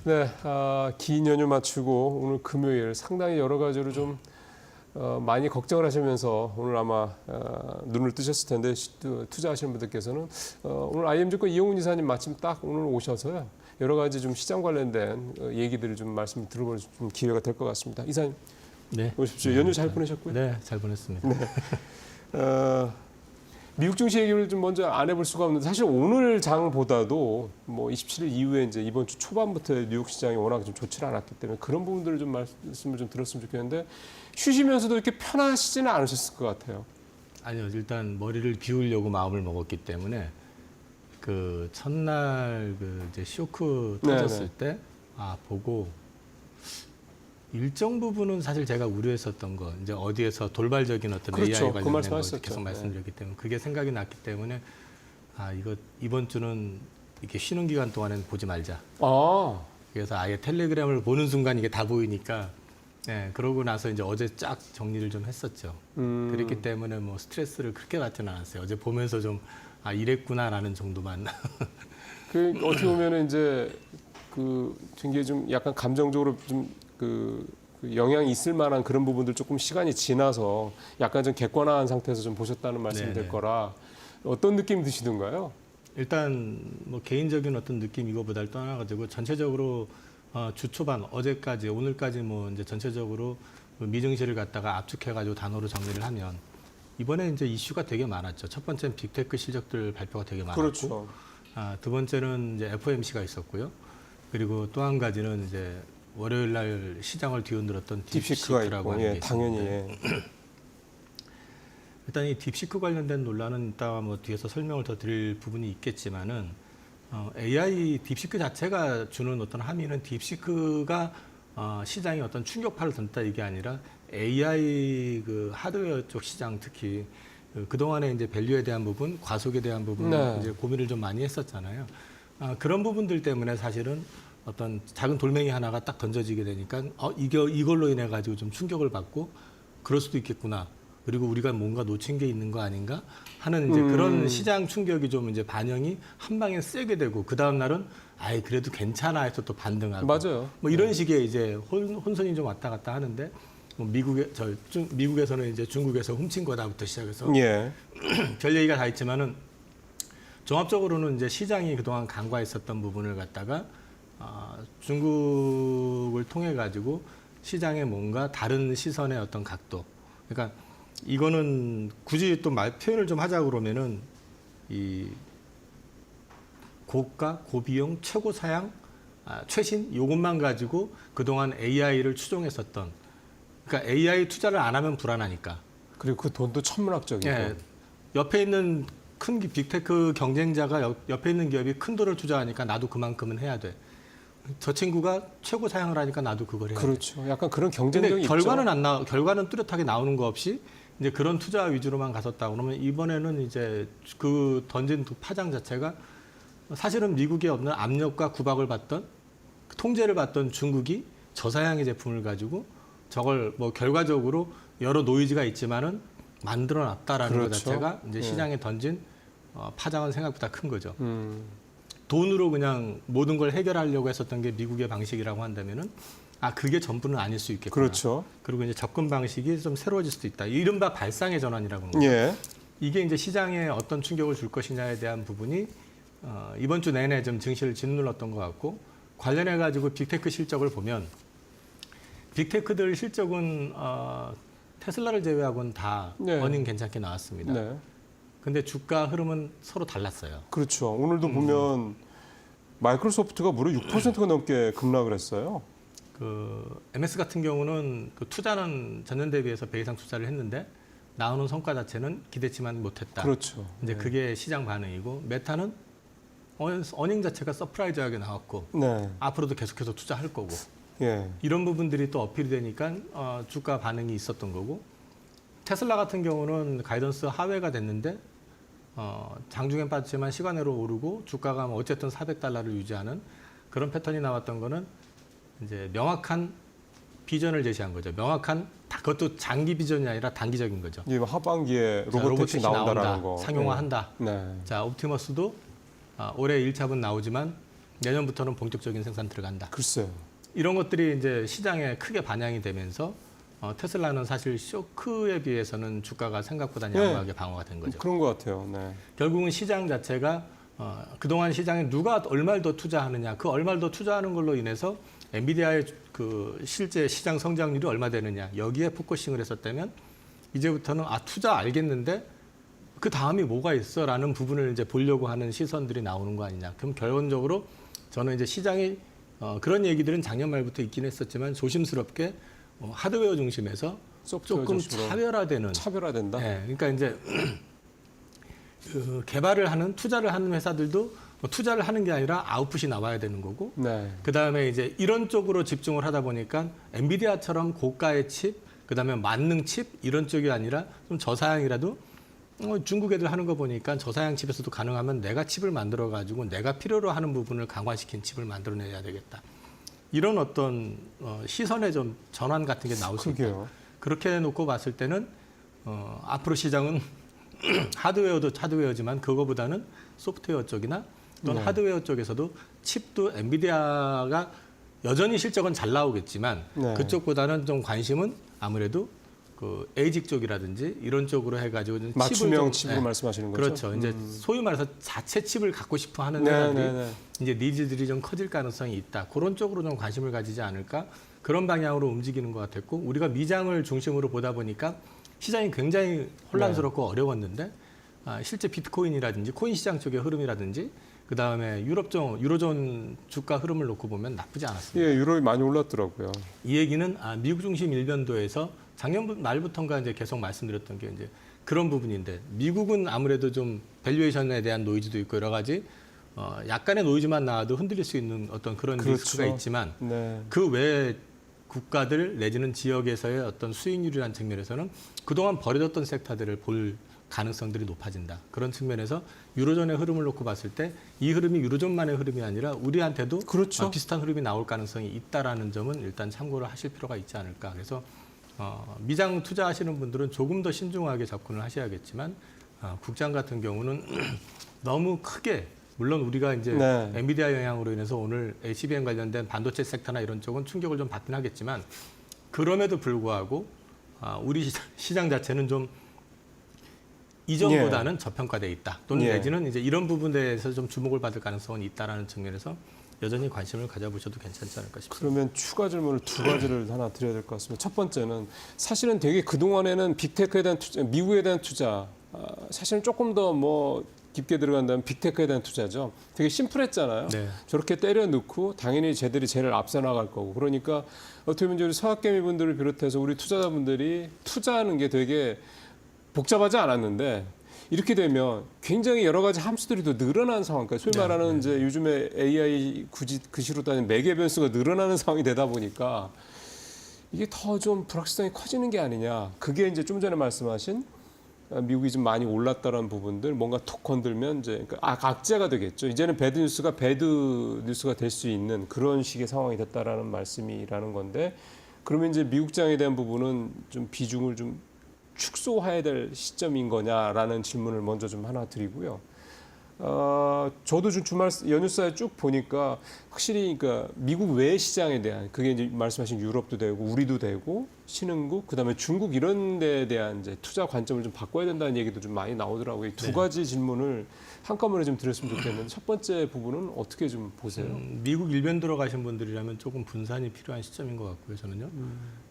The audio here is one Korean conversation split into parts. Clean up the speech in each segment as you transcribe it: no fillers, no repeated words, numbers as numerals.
네, 긴 연휴 마치고 오늘 금요일 상당히 여러 가지로 좀 많이 걱정을 하시면서 오늘 아마 눈을 뜨셨을 텐데 투자하시는 분들께서는 오늘 IM증권 이용훈 이사님 마침 딱 오늘 오셔서요. 여러 가지 좀 시장 관련된 얘기들을 좀 말씀 들어볼 좀 기회가 될 것 같습니다. 이사님, 네. 오십시오. 연휴 잘 보내셨고요? 네, 잘 보냈습니다. 네. 미국 증시 얘기를 좀 먼저 안 해볼 수가 없는데 사실 오늘 장보다도 뭐 27일 이후에 이제 이번 주 초반부터 뉴욕 시장이 워낙 좀 좋지 않았기 때문에 그런 부분들을 좀 말씀을 좀 들었으면 좋겠는데 쉬시면서도 이렇게 편하시지는 않으셨을 것 같아요. 아니요, 일단 머리를 비우려고 마음을 먹었기 때문에 그 첫날 그 이제 쇼크 터졌을 때 보고 일정 부분은 사실 제가 우려했었던 거 이제 어디에서 돌발적인 어떤 그렇죠. AI 관련된 거 말씀하셨죠. 계속 말씀드렸기 때문에 그게 생각이 났기 때문에 이거 이번 주는 이렇게 쉬는 기간 동안에는 보지 말자. 그래서 아예 텔레그램을 보는 순간 이게 다 보이니까 그러고 나서 이제 어제 쫙 정리를 좀 했었죠. 그랬기 때문에 뭐 스트레스를 그렇게 받지는 않았어요. 어제 보면서 좀 이랬구나라는 정도만. 그 어떻게 보면은 이제 그 굉장히 좀 약간 감정적으로 좀 그 영향이 있을 만한 그런 부분들 조금 시간이 지나서 약간 좀 객관화한 상태에서 좀 보셨다는 말씀이 될 거라 어떤 느낌이 드시던가요? 일단 뭐 개인적인 어떤 느낌 이거보다를 떠나가지고 전체적으로 주 초반 어제까지 오늘까지 뭐 이제 전체적으로 미증시를 갖다가 압축해가지고 단어로 정리를 하면 이번에 이제 이슈가 되게 많았죠. 첫 번째는 빅테크 실적들 발표가 되게 많았고, 그렇죠. 두 번째는 이제 FOMC가 있었고요. 그리고 또 한 가지는 이제 월요일 날 시장을 뒤흔들었던 딥시크라고 하는 게 당연히 일단 이 딥시크 관련된 논란은 이따가 뭐 뒤에서 설명을 더 드릴 부분이 있겠지만은 AI 딥시크 자체가 주는 어떤 함의는 딥시크가 시장에 어떤 충격파를 던졌다 이게 아니라 AI 그 하드웨어 쪽 시장 특히 그동안에 이제 밸류에 대한 부분, 과속에 대한 부분 이제 고민을 좀 많이 했었잖아요. 그런 부분들 때문에 사실은 어떤 작은 돌멩이 하나가 딱 던져지게 되니까 이걸로 인해 가지고 좀 충격을 받고 그럴 수도 있겠구나. 그리고 우리가 뭔가 놓친 게 있는 거 아닌가 하는 이제 그런 시장 충격이 좀 이제 반영이 한 방에 세게 되고 그 다음 날은 그래도 괜찮아 해서 또 반등하고 맞아요. 뭐 이런 식의 이제 혼선이 좀 왔다 갔다 하는데 뭐 미국에서는 이제 중국에서 훔친 거다부터 시작해서 별 얘기가 다 있지만은 종합적으로는 이제 시장이 그동안 간과했었던 부분을 갖다가 중국을 통해 가지고 시장에 뭔가 다른 시선의 어떤 각도. 그러니까 이거는 굳이 또 표현을 좀 하자 그러면은 이 고가, 고비용, 최고 사양, 최신 요것만 가지고 그동안 AI를 추종했었던. 그러니까 AI 투자를 안 하면 불안하니까. 그리고 그 돈도 천문학적이고. 옆에 있는 큰 빅테크 경쟁자가 옆에 있는 기업이 큰 돈을 투자하니까 나도 그만큼은 해야 돼. 저 친구가 최고 사양을 하니까 나도 그걸 해야 돼. 그렇죠. 약간 그런 경쟁력이 있죠. 결과는 뚜렷하게 나오는 거 없이 이제 그런 투자 위주로만 갔었다 그러면 이번에는 이제 그 던진 파장 자체가 사실은 미국에 없는 압력과 구박을 받던 통제를 받던 중국이 저사양의 제품을 가지고 저걸 뭐 결과적으로 여러 노이즈가 있지만은 만들어 놨다라는 것 자체가 이제 시장에 던진 파장은 생각보다 큰 거죠. 돈으로 그냥 모든 걸 해결하려고 했었던 게 미국의 방식이라고 한다면은 그게 전부는 아닐 수 있겠구나. 그렇죠. 그리고 이제 접근 방식이 좀 새로워질 수도 있다. 이른바 발상의 전환이라고 하는 거죠. 이게 이제 시장에 어떤 충격을 줄 것이냐에 대한 부분이 이번 주 내내 좀 증시를 짓눌렀던 것 같고 관련해 가지고 빅테크 실적을 보면 빅테크들 실적은 테슬라를 제외하고는 다 어닝 괜찮게 나왔습니다. 근데 주가 흐름은 서로 달랐어요. 그렇죠. 오늘도 보면 마이크로소프트가 무려 6%가 넘게 급락을 했어요. 그 MS 같은 경우는 그 투자는 전년 대비해서 배 이상 투자를 했는데 나오는 성과 자체는 기대치만 못했다. 그렇죠. 이제 그게 시장 반응이고 메타는 어닝 자체가 서프라이즈하게 나왔고 앞으로도 계속해서 투자할 거고 이런 부분들이 또 어필이 되니까 주가 반응이 있었던 거고 테슬라 같은 경우는 가이던스 하회가 됐는데 장중엔 빠졌지만 시간으로 오르고 주가가 어쨌든 $400를 유지하는 그런 패턴이 나왔던 거는 이제 명확한 비전을 제시한 거죠. 명확한 그것도 장기 비전이 아니라 단기적인 거죠. 하반기에 로봇택시 나온다라는 거. 상용화한다. 자, 옵티머스도 올해 1차분 나오지만 내년부터는 본격적인 생산 들어간다. 글쎄요. 이런 것들이 이제 시장에 크게 반영이 되면서 테슬라는 사실 쇼크에 비해서는 주가가 생각보다 양호하게 방어가 된 거죠. 그런 것 같아요. 네. 결국은 시장 자체가 그동안 시장에 누가 얼마를 더 투자하느냐, 그 얼마를 더 투자하는 걸로 인해서 엔비디아의 그 실제 시장 성장률이 얼마 되느냐, 여기에 포커싱을 했었다면 이제부터는 투자 알겠는데 그 다음이 뭐가 있어라는 부분을 이제 보려고 하는 시선들이 나오는 거 아니냐. 그럼 결론적으로 저는 이제 시장이 그런 얘기들은 작년 말부터 있긴 했었지만 조심스럽게 하드웨어 중심에서 조금 차별화된다. 네, 그러니까 이제 그 개발을 하는 투자를 하는 회사들도 투자를 하는 게 아니라 아웃풋이 나와야 되는 거고, 네. 그 다음에 이제 이런 쪽으로 집중을 하다 보니까 엔비디아처럼 고가의 칩, 그 다음에 만능 칩 이런 쪽이 아니라 좀 저사양이라도 중국 애들 하는 거 보니까 저사양 칩에서도 가능하면 내가 칩을 만들어 가지고 내가 필요로 하는 부분을 강화시킨 칩을 만들어내야 되겠다. 이런 어떤 시선의 좀 전환 같은 게 나올 수 있다. 그렇게 놓고 봤을 때는 앞으로 시장은 하드웨어도 하드웨어지만 그거보다는 소프트웨어 쪽이나 또는 하드웨어 쪽에서도 칩도 엔비디아가 여전히 실적은 잘 나오겠지만 그쪽보다는 좀 관심은 아무래도 그 에이직 쪽이라든지 이런 쪽으로 해가지고 맞춤형 칩으로 말씀하시는 거죠? 그렇죠. 이제 소위 말해서 자체 칩을 갖고 싶어 하는 회사들이 이제 니즈들이 좀 커질 가능성이 있다. 그런 쪽으로 좀 관심을 가지지 않을까. 그런 방향으로 움직이는 것 같았고, 우리가 미장을 중심으로 보다 보니까 시장이 굉장히 혼란스럽고 어려웠는데 실제 비트코인이라든지 코인 시장 쪽의 흐름이라든지 그 다음에 유로존 주가 흐름을 놓고 보면 나쁘지 않았습니다. 예, 유럽이 많이 올랐더라고요. 이 얘기는 미국 중심 일변도에서 작년 말부터인가 이제 계속 말씀드렸던 게 이제 그런 부분인데, 미국은 아무래도 좀 밸류에이션에 대한 노이즈도 있고 여러 가지 약간의 노이즈만 나와도 흔들릴 수 있는 어떤 그런 리스크가 있지만 그 외에 국가들 내지는 지역에서의 어떤 수익률이라는 측면에서는 그동안 버려졌던 섹터들을 볼 가능성들이 높아진다. 그런 측면에서 유로존의 흐름을 놓고 봤을 때 이 흐름이 유로존만의 흐름이 아니라 우리한테도 비슷한 흐름이 나올 가능성이 있다라는 점은 일단 참고를 하실 필요가 있지 않을까. 그래서 미장 투자하시는 분들은 조금 더 신중하게 접근을 하셔야겠지만 국장 같은 경우는 너무 크게, 물론 우리가 이제 엔비디아 영향으로 인해서 오늘 HBM 관련된 반도체 섹터나 이런 쪽은 충격을 좀 받긴 하겠지만 그럼에도 불구하고 우리 시장 자체는 좀 이전보다는 저평가돼 있다. 또는 내지는 이제 이런 부분에 대해서 좀 주목을 받을 가능성은 있다라는 측면에서 여전히 관심을 가져보셔도 괜찮지 않을까 싶습니다. 그러면 추가 질문을 두 가지를 하나 드려야 될 것 같습니다. 첫 번째는 사실은 되게 그동안에는 빅테크에 대한 투자, 미국에 대한 투자, 사실은 조금 더 뭐 깊게 들어간다면 빅테크에 대한 투자죠. 되게 심플했잖아요. 저렇게 때려 넣고 당연히 쟤들이 쟤를 앞서 나갈 거고. 그러니까 어떻게 보면 우리 서학개미 분들을 비롯해서 우리 투자자분들이 투자하는 게 되게 복잡하지 않았는데 이렇게 되면 굉장히 여러 가지 함수들이 더 늘어나는 상황, 그러니까 소위 말하는 이제 요즘에 AI 그시로 따지면 매개 변수가 늘어나는 상황이 되다 보니까 이게 더 좀 불확실성이 커지는 게 아니냐. 그게 이제 좀 전에 말씀하신 미국이 좀 많이 올랐다는 부분들 뭔가 톡 건들면 이제 악재가 되겠죠. 이제는 배드 뉴스가 배드 뉴스가 될 수 있는 그런 식의 상황이 됐다라는 말씀이라는 건데, 그러면 이제 미국장에 대한 부분은 좀 비중을 좀 축소해야 될 시점인 거냐라는 질문을 먼저 좀 하나 드리고요. 저도 좀 주말 연휴 사이에 쭉 보니까 확실히 그러니까 미국 외 시장에 대한, 그게 이제 말씀하신 유럽도 되고 우리도 되고 신흥국, 그다음에 중국 이런 데에 대한 이제 투자 관점을 좀 바꿔야 된다는 얘기도 좀 많이 나오더라고요. 두 가지 질문을 한꺼번에 좀 드렸으면 좋겠는데, 첫 번째 부분은 어떻게 좀 보세요? 미국 일변도로 가신 분들이라면 조금 분산이 필요한 시점인 것 같고요, 저는요.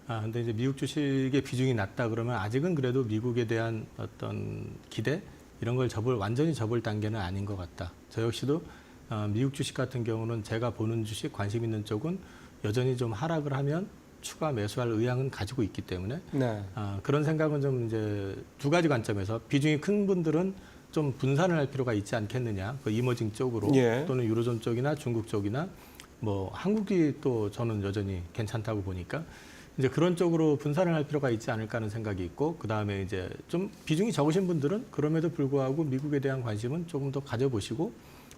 근데 이제 미국 주식의 비중이 낮다 그러면 아직은 그래도 미국에 대한 어떤 기대 이런 걸 완전히 접을 단계는 아닌 것 같다. 저 역시도 미국 주식 같은 경우는 제가 보는 주식 관심 있는 쪽은 여전히 좀 하락을 하면 추가 매수할 의향은 가지고 있기 때문에 그런 생각은 좀 이제 두 가지 관점에서 비중이 큰 분들은 좀 분산을 할 필요가 있지 않겠느냐. 그 이머징 쪽으로 또는 유로존 쪽이나 중국 쪽이나 뭐 한국이 또 저는 여전히 괜찮다고 보니까 이제 그런 쪽으로 분산을 할 필요가 있지 않을까 하는 생각이 있고, 그 다음에 이제 좀 비중이 적으신 분들은 그럼에도 불구하고 미국에 대한 관심은 조금 더 가져보시고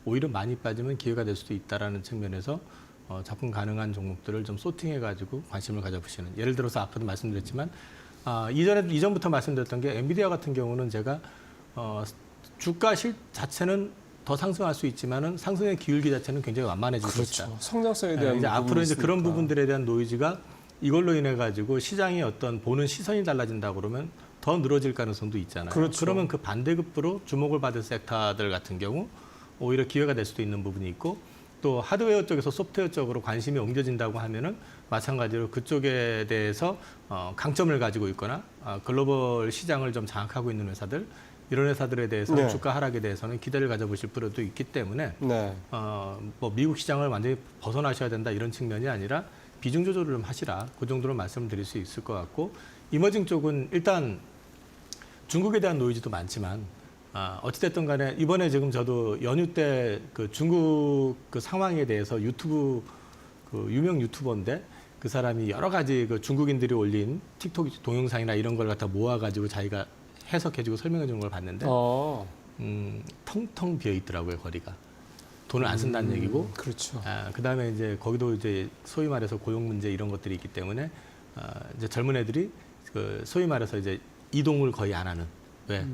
오히려 많이 빠지면 기회가 될 수도 있다라는 측면에서 접근 가능한 종목들을 좀 소팅해가지고 관심을 가져보시는. 예를 들어서 아까도 말씀드렸지만 이전부터 말씀드렸던 게 엔비디아 같은 경우는 제가 주가 자체는 더 상승할 수 있지만은 상승의 기울기 자체는 굉장히 완만해질 것이다. 그렇죠. 성장성에 네, 대한 이제 앞으로 부분이 이제 그런 있으니까. 부분들에 대한 노이즈가 이걸로 인해 가지고 시장의 어떤 보는 시선이 달라진다 그러면 더 늘어질 가능성도 있잖아요. 그렇죠. 그러면 그 반대급부로 주목을 받을 섹터들 같은 경우 오히려 기회가 될 수도 있는 부분이 있고 또 하드웨어 쪽에서 소프트웨어 쪽으로 관심이 옮겨진다고 하면은 마찬가지로 그쪽에 대해서 강점을 가지고 있거나 글로벌 시장을 좀 장악하고 있는 회사들 이런 회사들에 대해서는 네. 주가 하락에 대해서는 기대를 가져보실 필요도 있기 때문에 네. 뭐 미국 시장을 완전히 벗어나셔야 된다 이런 측면이 아니라 비중 조절을 좀 하시라 그 정도로 말씀을 드릴 수 있을 것 같고 이머징 쪽은 일단 중국에 대한 노이즈도 많지만 어찌됐든 간에 이번에 지금 저도 연휴 때 그 중국 그 상황에 대해서 유튜브 그 유명 유튜버인데 그 사람이 여러 가지 그 중국인들이 올린 틱톡 동영상이나 이런 걸 갖다 모아가지고 자기가 해석해주고 설명해 주는 걸 봤는데 텅텅 비어 있더라고요 거리가 돈을 안 쓴다는 얘기고 그렇죠. 그다음에 이제 거기도 이제 소위 말해서 고용 문제 이런 것들이 있기 때문에 이제 젊은 애들이 그 소위 말해서 이제 이동을 거의 안 하는 왜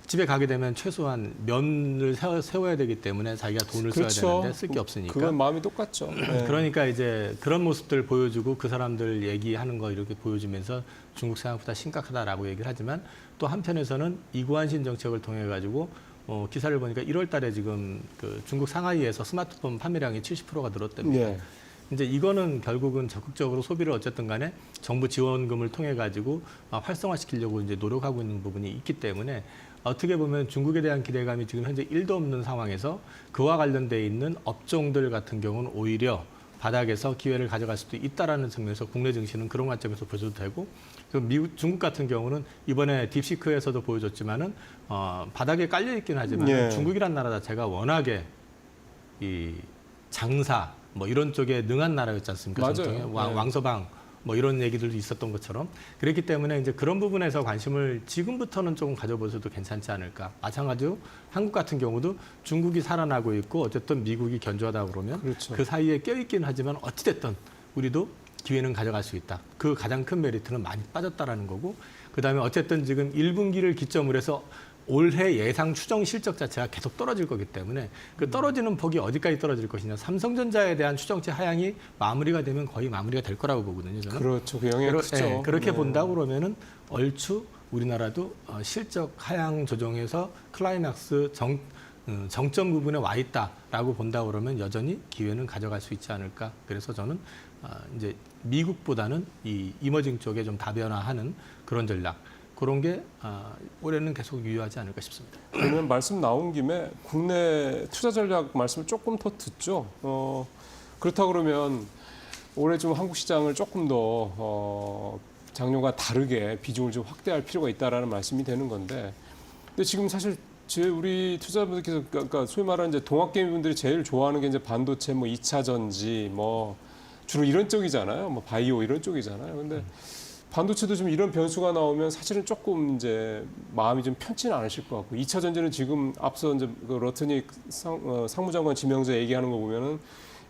집에 가게 되면 최소한 면을 세워야 되기 때문에 자기가 돈을 그렇죠. 써야 되는데 쓸 게 없으니까 그건 마음이 똑같죠. 네. 그러니까 이제 그런 모습들 보여주고 그 사람들 얘기하는 거 이렇게 보여주면서 중국 생각보다 심각하다라고 얘기를 하지만 또 한편에서는 이구안신 정책을 통해 가지고 기사를 보니까 1월 달에 지금 그 중국 상하이에서 스마트폰 판매량이 70%가 늘었답니다. 네. 이제 이거는 결국은 적극적으로 소비를 어쨌든 간에 정부 지원금을 통해 가지고 활성화시키려고 이제 노력하고 있는 부분이 있기 때문에 어떻게 보면 중국에 대한 기대감이 지금 현재 1도 없는 상황에서 그와 관련돼 있는 업종들 같은 경우는 오히려 바닥에서 기회를 가져갈 수도 있다라는 측면에서 국내 증시는 그런 관점에서 보셔도 되고 미국, 중국 같은 경우는 이번에 딥시크에서도 보여줬지만은 바닥에 깔려 있긴 하지만 예. 중국이란 나라 자체가 워낙에 이 장사 뭐 이런 쪽에 능한 나라였지 않습니까? 맞아요. 전통에 네. 왕서방 뭐 이런 얘기들도 있었던 것처럼 그렇기 때문에 이제 그런 부분에서 관심을 지금부터는 조금 가져보셔도 괜찮지 않을까. 마찬가지로 한국 같은 경우도 중국이 살아나고 있고 어쨌든 미국이 견조하다 그러면 그렇죠. 그 사이에 껴있긴 하지만 어찌됐든 우리도 기회는 가져갈 수 있다. 그 가장 큰 메리트는 많이 빠졌다라는 거고 그다음에 어쨌든 지금 1분기를 기점으로 해서 올해 예상 추정 실적 자체가 계속 떨어질 거기 때문에 그 떨어지는 폭이 어디까지 떨어질 것이냐. 삼성전자에 대한 추정치 하향이 마무리가 되면 거의 마무리가 될 거라고 보거든요. 저는. 그렇죠. 그 영향이 크죠. 그렇게 네. 본다고 그러면은 얼추 우리나라도 실적 하향 조정에서 클라이막스 정점 부분에 와 있다라고 본다 그러면 여전히 기회는 가져갈 수 있지 않을까. 그래서 저는 이제 미국보다는 이 이머징 쪽에 좀 다변화하는 그런 전략. 그런 게 올해는 계속 유효하지 않을까 싶습니다. 그러면 말씀 나온 김에 국내 투자 전략 말씀을 조금 더 듣죠. 그렇다 그러면 올해 좀 한국 시장을 조금 더 작년과 다르게 비중을 좀 확대할 필요가 있다라는 말씀이 되는 건데, 근데 지금 사실 우리 투자분들께서 그러니까 소위 말하는 이제 동학개미 분들이 제일 좋아하는 게 이제 반도체, 뭐 2차 전지, 뭐 주로 이런 쪽이잖아요. 뭐 바이오 이런 쪽이잖아요. 근데 반도체도 좀 이런 변수가 나오면 사실은 조금 이제 마음이 좀 편치는 않으실 것 같고 2차 전지는 지금 앞서 이제 그 러트닉 상무장관 지명자 얘기하는 거 보면은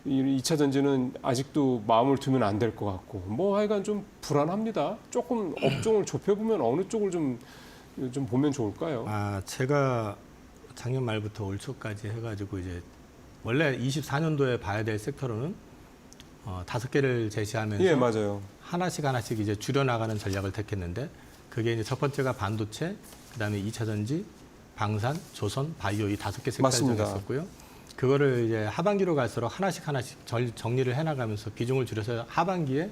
이 2차 전지는 아직도 마음을 두면 안 될 것 같고 뭐 하여간 좀 불안합니다. 조금 업종을 좁혀보면 어느 쪽을 좀 보면 좋을까요? 제가 작년 말부터 올 초까지 해가지고 이제 원래 24년도에 봐야 될 섹터로는 5개를 제시하면서 예, 맞아요. 하나씩 이제 줄여나가는 전략을 택했는데 그게 이제 첫 번째가 반도체, 그다음에 2차 전지, 방산, 조선, 바이오 이 5개 섹터를 맞습니다. 정했었고요. 그거를 이제 하반기로 갈수록 하나씩 정리를 해나가면서 비중을 줄여서 하반기에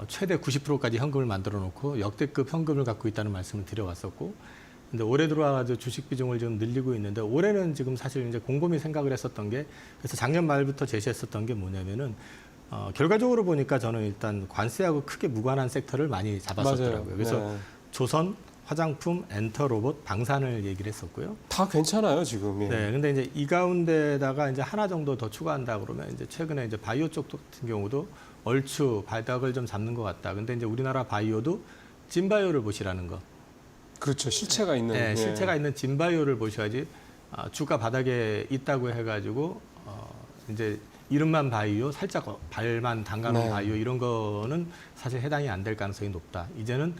최대 90%까지 현금을 만들어 놓고 역대급 현금을 갖고 있다는 말씀을 드려왔었고, 근데 올해 들어와가지고 주식 비중을 좀 늘리고 있는데 올해는 지금 사실 이제 곰곰이 생각을 했었던 게 그래서 작년 말부터 제시했었던 게 뭐냐면은 결과적으로 보니까 저는 일단 관세하고 크게 무관한 섹터를 많이 잡았었더라고요. 맞아요. 그래서 네. 조선, 화장품, 엔터, 로봇, 방산을 얘기를 했었고요. 다 괜찮아요 지금. 예. 네, 근데 이제 이 가운데다가 이제 하나 정도 더 추가한다 그러면 이제 최근에 이제 바이오 쪽 같은 경우도 얼추 바닥을 좀 잡는 것 같다. 근데 이제 우리나라 바이오도 진바이오를 보시라는 거. 그렇죠. 실체가 있는. 네, 예. 실체가 있는 진바이오를 보셔야지 주가 바닥에 있다고 해가지고 이제 이름만 바이오, 살짝 발만 담가놓은 네. 바이오 이런 거는 사실 해당이 안 될 가능성이 높다. 이제는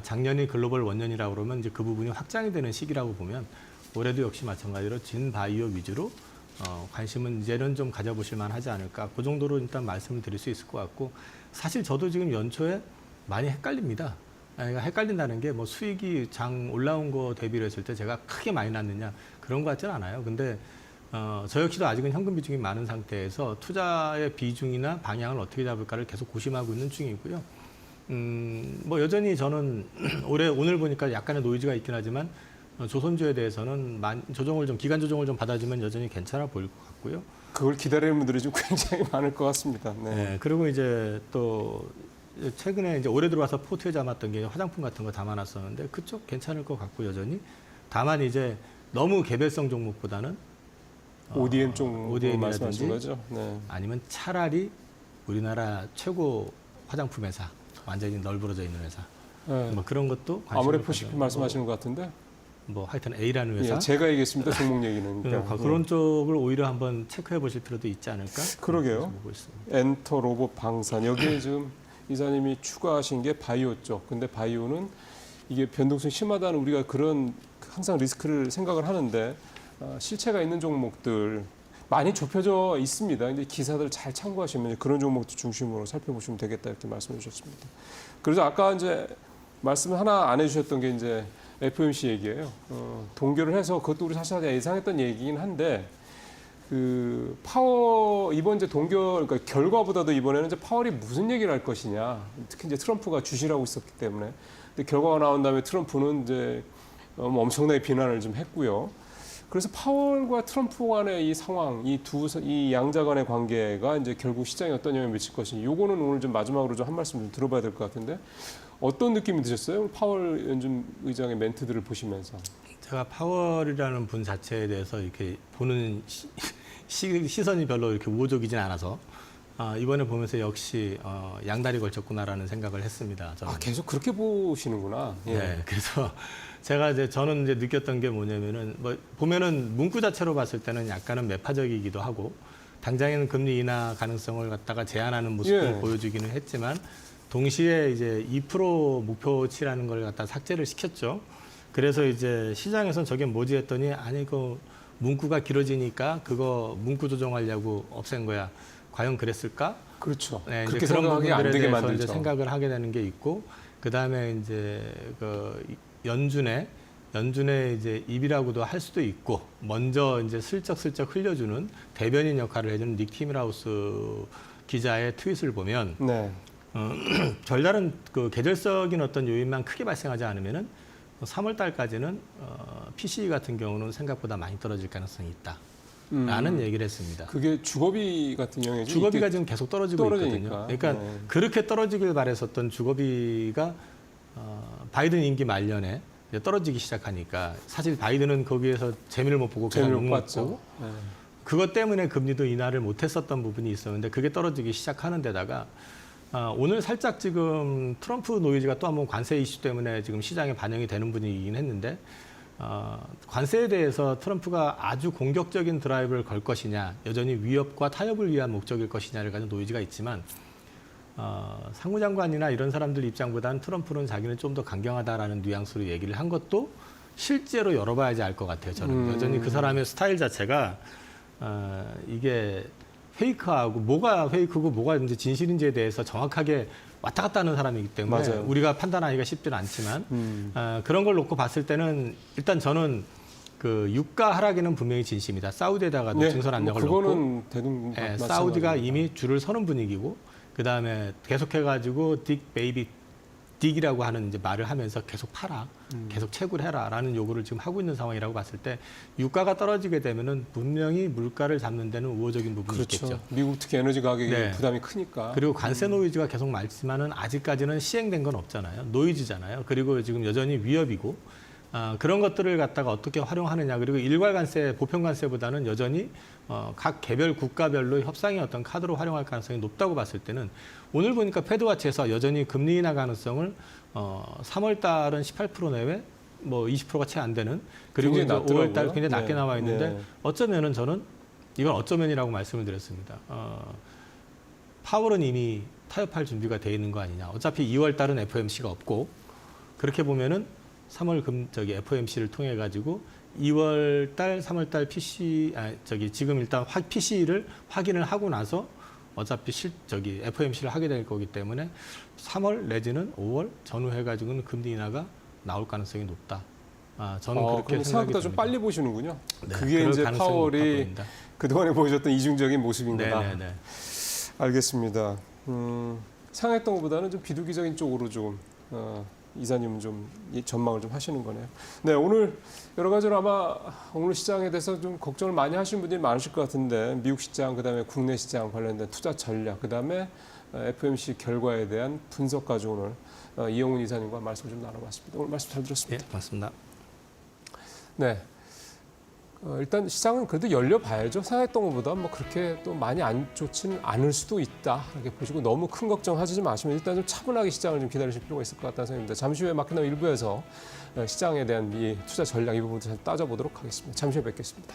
작년이 글로벌 원년이라고 그러면 이제 그 부분이 확장이 되는 시기라고 보면 올해도 역시 마찬가지로 진바이오 위주로 관심은 이제는 좀 가져보실 만하지 않을까. 그 정도로 일단 말씀을 드릴 수 있을 것 같고, 사실 저도 지금 연초에 많이 헷갈립니다. 그러니까 헷갈린다는 게 뭐 수익이 장 올라온 거 대비를 했을 때 제가 크게 많이 났느냐 그런 것 같지는 않아요. 근데 저 역시도 아직은 현금 비중이 많은 상태에서 투자의 비중이나 방향을 어떻게 잡을까를 계속 고심하고 있는 중이고요. 뭐 여전히 저는 오늘 보니까 약간의 노이즈가 있긴 하지만 조선주에 대해서는 기간 조정을 좀 받아주면 여전히 괜찮아 보일 것 같고요. 그걸 기다리는 분들이 좀 굉장히 많을 것 같습니다. 네. 네, 그리고 이제 또 최근에 이제 올해 들어와서 포트에 담았던 게 화장품 같은 거 담아놨었는데 그쪽 괜찮을 것 같고 여전히. 다만 이제 너무 개별성 종목보다는 ODM 쪽 ODM 말씀하신 이라든지 거죠? 네. 아니면 차라리 우리나라 최고 화장품 회사, 완전히 널브러져 있는 회사, 네. 뭐 그런 것도 아모레퍼시픽 말씀하시는 것 같은데? 뭐 하여튼 A라는 회사. 예, 제가 얘기했습니다. 종목 얘기는. 그런 쪽을 오히려 한번 체크해 보실 필요도 있지 않을까? 그러게요. 보고 있습니다. 엔터 로봇 방산 여기에 지금 이사님이 추가하신 게 바이오 쪽. 근데 바이오는 이게 변동성이 심하다는 우리가 그런 항상 리스크를 생각을 하는데 실체가 있는 종목들 많이 좁혀져 있습니다. 근데 기사들 잘 참고하시면 그런 종목도 중심으로 살펴보시면 되겠다 이렇게 말씀해 주셨습니다. 그래서 아까 이제 말씀 하나 안 해주셨던 게 이제 FOMC 얘기예요. 동결을 해서 그것도 우리 사실 예상했던 얘기긴 한데 그 파워 이번 이제 동결 그러니까 결과보다도 이번에는 이제 파월이 무슨 얘기를 할 것이냐. 특히 이제 트럼프가 주시라고 있었기 때문에. 근데 결과가 나온 다음에 트럼프는 이제 엄청나게 비난을 좀 했고요. 그래서 파월과 트럼프 간의 이 상황, 이 양자 간의 관계가 이제 결국 시장에 어떤 영향을 미칠 것인지, 요거는 오늘 좀 마지막으로 좀 한 말씀 좀 들어봐야 될 것 같은데 어떤 느낌이 드셨어요? 파월 연준 의장의 멘트들을 보시면서. 제가 파월이라는 분 자체에 대해서 이렇게 보는 시선이 별로 이렇게 우호적이진 않아서 이번에 보면서 역시 양다리 걸쳤구나라는 생각을 했습니다. 저는. 계속 그렇게 보시는구나. 예. 네, 그래서 저는 이제 느꼈던 게 뭐냐면은 뭐 보면은 문구 자체로 봤을 때는 약간은 매파적이기도 하고 당장에는 금리 인하 가능성을 갖다가 제한하는 모습을 예. 보여주기는 했지만 동시에 이제 2% 목표치라는 걸 갖다 삭제를 시켰죠. 그래서 이제 시장에서는 저게 뭐지 했더니 아니 그 문구가 길어지니까 그거 문구 조정하려고 없앤 거야. 과연 그랬을까? 그렇죠. 네, 그렇게 이제 그런 생각하게 안 부분들에 되게 대해서 만들죠. 이제 생각을 하게 되는 게 있고 그 다음에 이제 그 연준의 이제 입이라고도 할 수도 있고 먼저 이제 슬쩍 흘려주는 대변인 역할을 해주는 닉 티밀하우스 기자의 트윗을 보면 네. 별다른 그 계절적인 어떤 요인만 크게 발생하지 않으면은 3월 달까지는 PCE 같은 경우는 생각보다 많이 떨어질 가능성이 있다. 라는 얘기를 했습니다. 그게 주거비 같은 영향이죠. 주거비가 지금 계속 떨어지고 떨어지니까. 있거든요. 그러니까 네. 그렇게 떨어지길 바랬었던 주거비가 바이든 임기 말년에 이제 떨어지기 시작하니까 사실 바이든은 거기에서 재미를 못 보고 그냥 재미를 못 욕먹고 봤죠. 네. 그것 때문에 금리도 인하를 못했었던 부분이 있었는데 그게 떨어지기 시작하는 데다가 오늘 살짝 지금 트럼프 노이즈가 또 한번 관세 이슈 때문에 지금 시장에 반영이 되는 분위기이긴 했는데 관세에 대해서 트럼프가 아주 공격적인 드라이브를 걸 것이냐, 여전히 위협과 타협을 위한 목적일 것이냐를 가진 노이즈가 있지만 상무장관이나 이런 사람들 입장보다는 트럼프는 자기는 좀 더 강경하다라는 뉘앙스로 얘기를 한 것도 실제로 열어봐야지 알 것 같아요. 저는 여전히 그 사람의 스타일 자체가 이게 페이크하고 뭐가 페이크고 뭐가 이제 진실인지에 대해서 정확하게 왔다 갔다 하는 사람이기 때문에 맞아요. 우리가 판단하기가 쉽지는 않지만 그런 걸 놓고 봤을 때는 일단 저는 그 유가 하락에는 분명히 진심이다. 사우디에다가도 네, 증설 안정을 그거는 놓고 대중 사우디가 이미 줄을 서는 분위기고 그다음에 계속해가지고 딕이라고 하는 이제 말을 하면서 계속 팔아, 계속 채굴 해라라는 요구를 지금 하고 있는 상황이라고 봤을 때 유가가 떨어지게 되면은 분명히 물가를 잡는 데는 우호적인 부분이 그렇죠. 있겠죠. 미국 특히 에너지 가격이 네. 부담이 크니까. 그리고 관세 노이즈가 계속 많지만은 아직까지는 시행된 건 없잖아요. 노이즈잖아요. 그리고 지금 여전히 위협이고 그런 것들을 갖다가 어떻게 활용하느냐. 그리고 일괄 관세, 보편 관세보다는 여전히 각 개별 국가별로 협상의 어떤 카드로 활용할 가능성이 높다고 봤을 때는 오늘 보니까 패드와치에서 여전히 금리 인하 가능성을 3월 달은 18% 내외, 뭐 20%가 채 안 되는 그리고 이제 5월 달 굉장히 낮게 나와 있는데 어쩌면은 저는 이건 어쩌면이라고 말씀을 드렸습니다. 파월은 이미 타협할 준비가 돼 있는 거 아니냐. 어차피 2월 달은 FOMC가 없고 그렇게 보면은 3월 FOMC를 통해 가지고 2월 달, 3월 달 지금 일단 PC를 확인을 하고 나서 어차피 FOMC를 하게 될 거기 때문에 3월 내지는 5월 전후해 가지고는 금리 인하가 나올 가능성이 높다. 저는 그렇게 그럼 생각이 생각보다 좀 듭니다. 빨리 보시는군요. 네, 그게 그럴 이제 가능성이 파월이 높아 보입니다. 그동안에 보여줬던 이중적인 모습인 거다. 네네네. 알겠습니다. 상했던 것보다는 좀 비두기적인 쪽으로 좀 이사님은 좀 전망을 좀 하시는 거네요. 네, 오늘 여러 가지로 아마 오늘 시장에 대해서 좀 걱정을 많이 하시는 분들이 많으실 것 같은데 미국 시장, 그다음에 국내 시장 관련된 투자 전략, 그다음에 FOMC 결과에 대한 분석까지 오늘 이영훈 이사님과 말씀 좀 나눠봤습니다. 오늘 말씀 잘 들었습니다. 네, 맞습니다. 네. 일단 시장은 그래도 열려봐야죠. 상했던 것보다 뭐 그렇게 또 많이 안 좋지는 않을 수도 있다. 이렇게 보시고 너무 큰 걱정하지 마시면 일단 좀 차분하게 시장을 좀 기다리실 필요가 있을 것 같다는 생각입니다. 잠시 후에 마켓나 일부에서 시장에 대한 이 투자 전략 이 부분도 잘 따져보도록 하겠습니다. 잠시 후에 뵙겠습니다.